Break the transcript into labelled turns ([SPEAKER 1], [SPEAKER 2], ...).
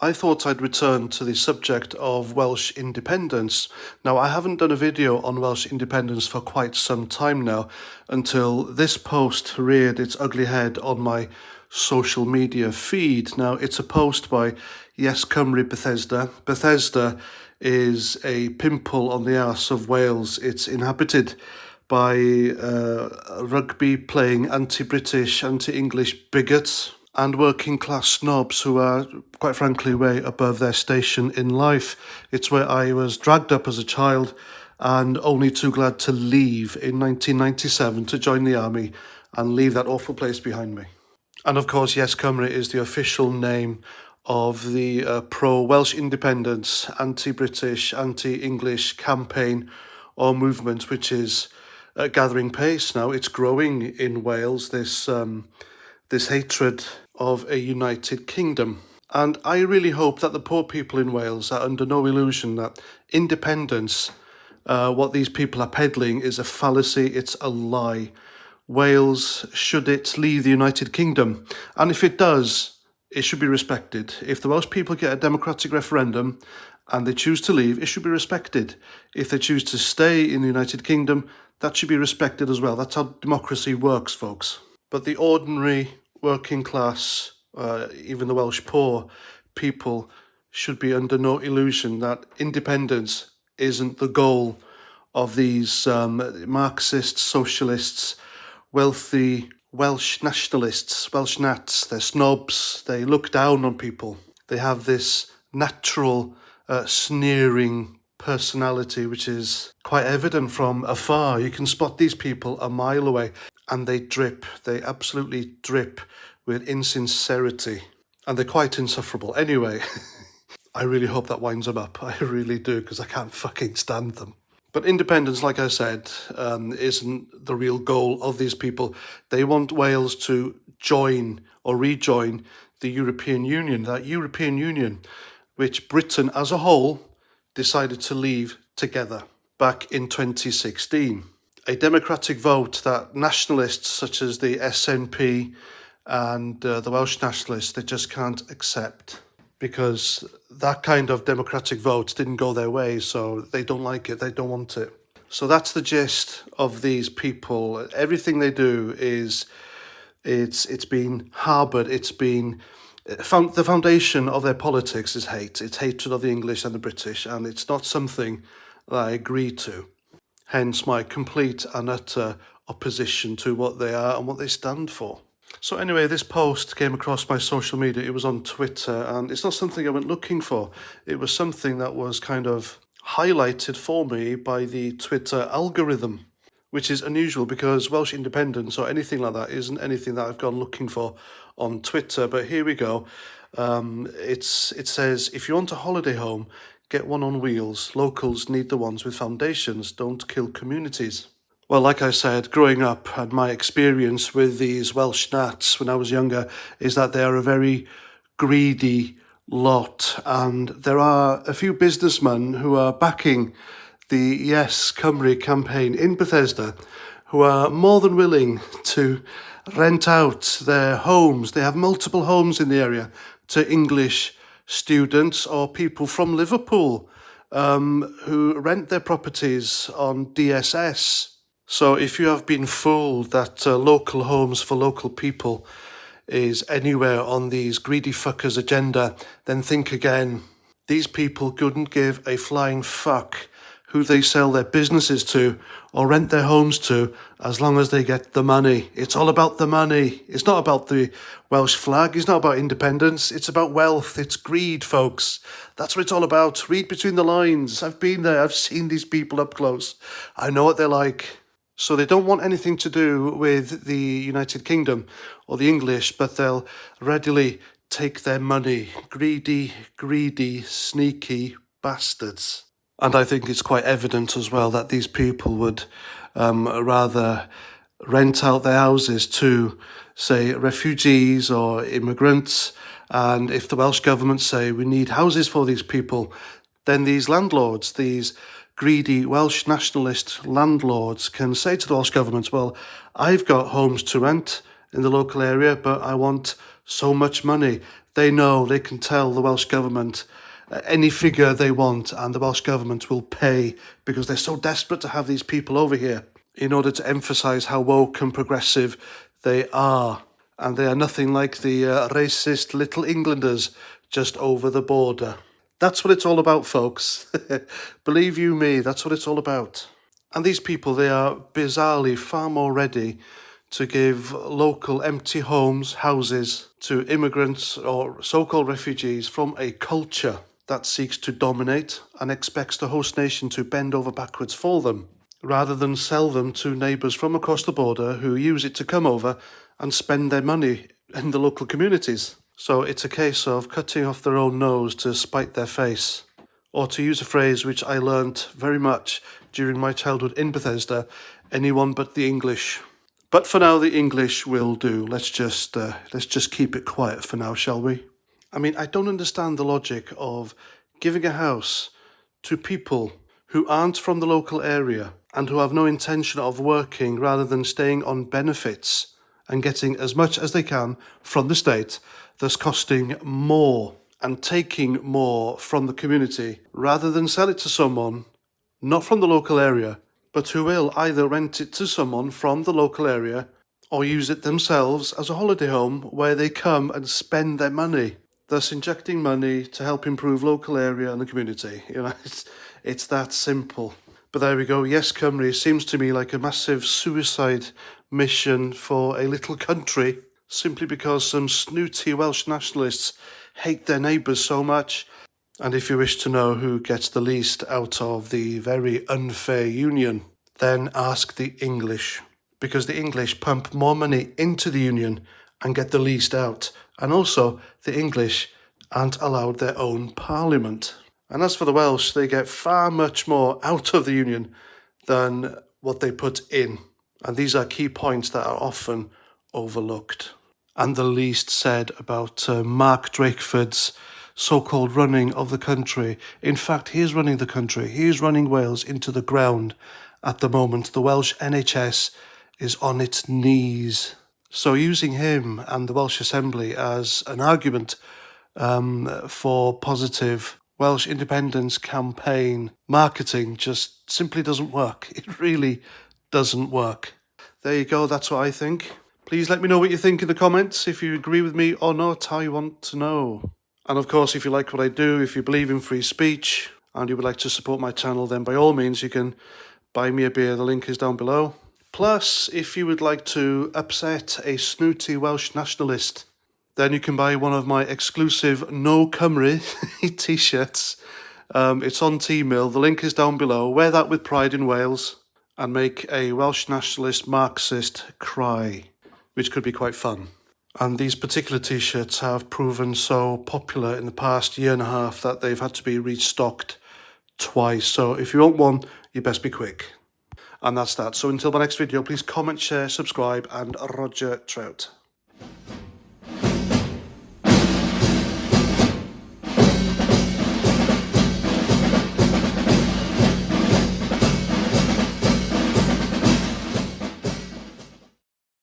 [SPEAKER 1] I thought I'd return to the subject of Welsh independence. Now, I haven't done a video on Welsh independence for quite some time now, until this post reared its ugly head on my social media feed. Now, it's a post by Yes Cymru Bethesda. Bethesda is a pimple on the arse of Wales. It's inhabited by rugby-playing anti-British, anti-English bigots and working-class snobs who are, quite frankly, way above their station in life. It's where I was dragged up as a child and only too glad to leave in 1997 to join the army and leave that awful place behind me. And of course, Yes Cymru is the official name of the pro-Welsh independence, anti-British, anti-English campaign or movement, which is gathering pace now. It's growing in Wales, this hatred of a united kingdom. And I really hope that the poor people in Wales are under no illusion that independence, what these people are peddling, is a fallacy, it's a lie. Wales, should it leave the United Kingdom, and if it does, it should be respected. If the Welsh people get a democratic referendum and they choose to leave, it should be respected. If they choose to stay in the United Kingdom, that should be respected as well. That's how democracy works, folks. But the ordinary working class, even the Welsh poor people, should be under no illusion that independence isn't the goal of these Marxists, socialists, wealthy Welsh nationalists, Welsh nats. They're snobs, they look down on people. They have this natural sneering personality which is quite evident from afar. You can spot these people a mile away and they absolutely drip with insincerity, and they're quite insufferable. Anyway, I really hope that winds them up. I really do, because I can't fucking stand them. But independence, like I said, isn't the real goal of these people. They want Wales to join or rejoin the European Union, that European Union which Britain as a whole decided to leave together back in 2016. A democratic vote that nationalists such as the SNP and the Welsh nationalists, they just can't accept, because that kind of democratic vote didn't go their way, so they don't like it, they don't want it. So that's the gist of these people. Everything they do is, it's been harboured, it's been, the foundation of their politics is hate. It's hatred of the English and the British, and it's not something that I agree to. Hence my complete and utter opposition to what they are and what they stand for. So anyway, this post came across my social media. It was on Twitter, and it's not something I went looking for. It was something that was kind of highlighted for me by the Twitter algorithm, which is unusual because Welsh independence or anything like that isn't anything that I've gone looking for on Twitter. But here we go. It says, if you want a holiday home, get one on wheels. Locals need the ones with foundations. Don't kill communities. Well, like I said, growing up and my experience with these Welsh nats when I was younger is that they are a very greedy lot, and there are a few businessmen who are backing the Yes Cymru campaign in Bethesda who are more than willing to rent out their homes. They have multiple homes in the area to English students or people from Liverpool who rent their properties on DSS. So if you have been fooled that local homes for local people is anywhere on these greedy fuckers' agenda, then think again. These people couldn't give a flying fuck who they sell their businesses to or rent their homes to, as long as they get the money. It's all about the money. It's not about the Welsh flag. It's not about independence. It's about wealth. It's greed, folks. That's what it's all about. Read between the lines. I've been there. I've seen these people up close. I know what they're like. So they don't want anything to do with the United Kingdom or the English, but they'll readily take their money. Greedy, sneaky bastards. And I think it's quite evident as well that these people would rather rent out their houses to, say, refugees or immigrants. And if the Welsh government say we need houses for these people, then these landlords, these greedy Welsh nationalist landlords can say to the Welsh government, well, I've got homes to rent in the local area, but I want so much money. They know they can tell the Welsh Government any figure they want, and the Welsh Government will pay, because they're so desperate to have these people over here in order to emphasise how woke and progressive they are. And they are nothing like the racist little Englanders just over the border. That's what it's all about, folks. Believe you me, that's what it's all about. And these people, they are bizarrely far more ready to give local empty homes, houses, to immigrants or so-called refugees from a culture that seeks to dominate and expects the host nation to bend over backwards for them, rather than sell them to neighbours from across the border who use it to come over and spend their money in the local communities. So it's a case of cutting off their own nose to spite their face. Or to use a phrase which I learnt very much during my childhood in Bethesda, anyone but the English. But for now, the English will do. Let's just keep it quiet for now, shall we? I mean, I don't understand the logic of giving a house to people who aren't from the local area and who have no intention of working, rather than staying on benefits and getting as much as they can from the state, thus costing more and taking more from the community, rather than sell it to someone not from the local area, but who will either rent it to someone from the local area or use it themselves as a holiday home where they come and spend their money, thus injecting money to help improve local area and the community. You know, it's that simple. But there we go. Yes, Cymru seems to me like a massive suicide mission for a little country, simply because some snooty Welsh nationalists hate their neighbours so much. And if you wish to know who gets the least out of the very unfair union, then ask the English. Because the English pump more money into the union and get the least out. And also, the English aren't allowed their own parliament. And as for the Welsh, they get far much more out of the union than what they put in. And these are key points that are often overlooked. And the least said about Mark Drakeford's so-called running of the country. In fact, he is running the country. He is running Wales into the ground at the moment. The Welsh NHS is on its knees. So using him and the Welsh Assembly as an argument for positive Welsh independence campaign marketing just simply doesn't work. It really doesn't work. There you go, that's what I think. Please let me know what you think in the comments, if you agree with me or not. I want to know. And of course, if you like what I do, if you believe in free speech and you would like to support my channel, then by all means you can buy me a beer. The link is down below. Plus, if you would like to upset a snooty Welsh nationalist, then you can buy one of my exclusive No Cymru t-shirts. It's on T-Mill. The link is down below. Wear that with pride in Wales and make a Welsh nationalist Marxist cry, which could be quite fun. And these particular t-shirts have proven so popular in the past year and a half that they've had to be restocked twice. So if you want one, you best be quick. And that's that. So until my next video, please comment, share, subscribe, and Roger Trout.